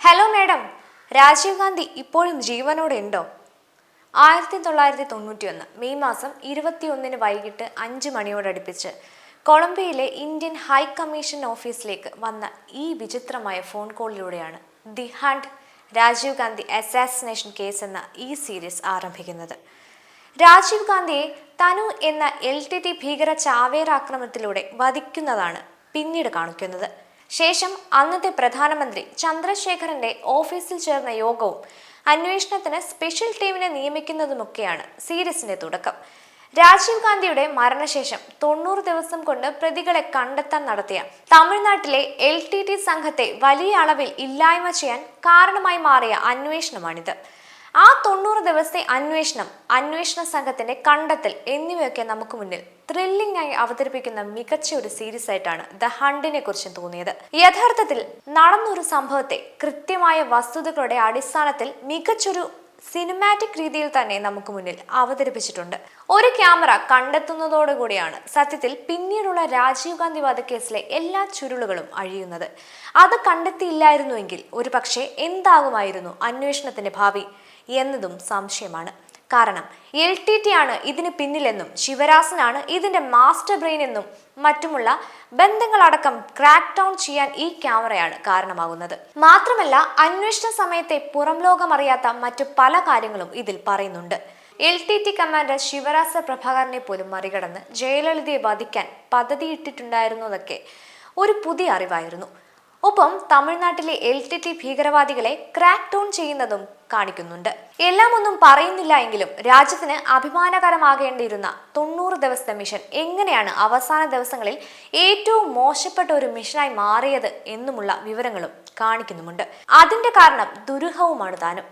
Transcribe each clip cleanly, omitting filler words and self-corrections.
Hello madam, Rajeev Gandhi ഇപ്പോഴും ജീവനോടെ ഉണ്ടോ? 1991 മെയ് മാസം 21 വൈകിട്ട് 5 മണിയോടടുപ്പിച്ച് കൊളംബിയയിലെ ഇന്ത്യൻ ഹൈ കമ്മീഷൻ ഓഫീസിലേക്ക് വന്ന ഈ വിചിത്രമായ ഫോൺ കോളിലൂടെയാണ് The Hunt Rajiv Gandhi assassination case എന്ന ഈ സീരീസ് ആരംഭിക്കുന്നത്. രാജീവ് ഗാന്ധിയെ തനു എന്ന LTT ഭീകര ചാവേർ ആക്രമണത്തിലൂടെ വധിക്കുന്നതാണ് പിന്നീട് കാണിക്കുന്നത്. ശേഷം അന്നത്തെ പ്രധാനമന്ത്രി ചന്ദ്രശേഖരന്റെ ഓഫീസിൽ ചേർന്ന യോഗവും അന്വേഷണത്തിന് സ്പെഷ്യൽ ടീമിനെ നിയമിക്കുന്നതുമൊക്കെയാണ് സീരീസിന്റെ തുടക്കം. രാജീവ് ഗാന്ധിയുടെ മരണശേഷം 90 ദിവസം കൊണ്ട് പ്രതികളെ കണ്ടെത്താൻ നടത്തിയ തമിഴ്നാട്ടിലെ LTT സംഘത്തെ വലിയ അളവിൽ ഇല്ലായ്മ ചെയ്യാൻ കാരണമായി മാറിയ അന്വേഷണമാണിത്. ആ 90 ദിവസത്തെ അന്വേഷണ സംഘത്തിന്റെ കണ്ടെത്തൽ എന്നിവയൊക്കെ നമുക്ക് മുന്നിൽ ത്രില്ലിംഗ് ആയി അവതരിപ്പിക്കുന്ന മികച്ച ഒരു സീരീസ് ആയിട്ടാണ് ദ ഹണ്ടിനെ കുറിച്ച് തോന്നിയത്. യഥാർത്ഥത്തിൽ നടന്നൊരു സംഭവത്തെ കൃത്യമായ വസ്തുതകളുടെ അടിസ്ഥാനത്തിൽ മികച്ചൊരു സിനിമാറ്റിക് രീതിയിൽ തന്നെ നമുക്ക് മുന്നിൽ അവതരിപ്പിച്ചിട്ടുണ്ട്. ഒരു ക്യാമറ കണ്ടെത്തുന്നതോടുകൂടിയാണ് സത്യത്തിൽ പിന്നീടുള്ള രാജീവ് ഗാന്ധി വധക്കേസിലെ എല്ലാ ചുരുളുകളും അഴിയുന്നത്. അത് കണ്ടെത്തിയില്ലായിരുന്നുവെങ്കിൽ ഒരു പക്ഷേ എന്താകുമായിരുന്നു അന്വേഷണത്തിന്റെ ഭാവി എന്നതും സംശയമാണ്. കാരണം LTT ആണ് ഇതിന് പിന്നിലെന്നും ശിവരാസനാണ് ഇതിന്റെ മാസ്റ്റർ ബ്രെയിൻ എന്നും മറ്റുമുള്ള ബന്ധങ്ങളടക്കം ക്രാക്ക് ഡൗൺ ചെയ്യാൻ ഈ ക്യാമറയാണ് കാരണമാകുന്നത്. മാത്രമല്ല, അന്വേഷണ സമയത്തെ പുറം ലോകമറിയാത്ത മറ്റു പല കാര്യങ്ങളും ഇതിൽ പറയുന്നുണ്ട്. LTT കമാൻഡർ ശിവരാസ പ്രഭാകരനെ പോലും മറികടന്ന് ജയലളിതയെ വധിക്കാൻ പദ്ധതിയിട്ടിട്ടുണ്ടായിരുന്നതൊക്കെ ഒരു പുതിയ അറിവായിരുന്നു. ഒപ്പം തമിഴ്നാട്ടിലെ LTT ഭീകരവാദികളെ ക്രാക്ക് ഡൗൺ ചെയ്യുന്നതും കാണിക്കുന്നുണ്ട്. എല്ലാം ഒന്നും പറയുന്നില്ല എങ്കിലും രാജ്യത്തിന് അഭിമാനകരമാകേണ്ടിയിരുന്ന 90 ദിവസത്തെ മിഷൻ എങ്ങനെയാണ് അവസാന ദിവസങ്ങളിൽ ഏറ്റവും മോശപ്പെട്ട ഒരു മിഷനായി മാറിയത് എന്നുമുള്ള വിവരങ്ങളും കാണിക്കുന്നുമുണ്ട്. അതിന്റെ കാരണം ദുരൂഹവുമാണ് താനും.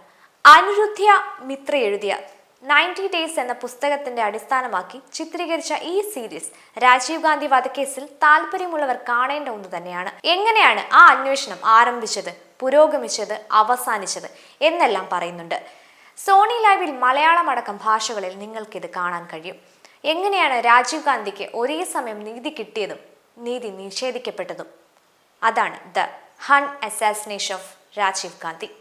അനിരുദ്ധ്യ മിത്ര എഴുതിയ 90 ഡേയ്സ് എന്ന പുസ്തകത്തിന്റെ അടിസ്ഥാനമാക്കി ചിത്രീകരിച്ച ഈ സീരീസ് രാജീവ് ഗാന്ധി വധക്കേസിൽ താല്പര്യമുള്ളവർ കാണേണ്ട ഒന്ന് തന്നെയാണ്. എങ്ങനെയാണ് ആ അന്വേഷണം ആരംഭിച്ചത്, പുരോഗമിച്ചത്, അവസാനിച്ചത് എന്നെല്ലാം പറയുന്നുണ്ട്. സോണി ലൈവിൽ മലയാളം അടക്കം ഭാഷകളിൽ നിങ്ങൾക്കിത് കാണാൻ കഴിയും. എങ്ങനെയാണ് രാജീവ് ഗാന്ധിക്ക് ഒരേ സമയം നീതി കിട്ടിയതും നീതി നിഷേധിക്കപ്പെട്ടതും. അതാണ് the hunt assassination of Rajiv Gandhi.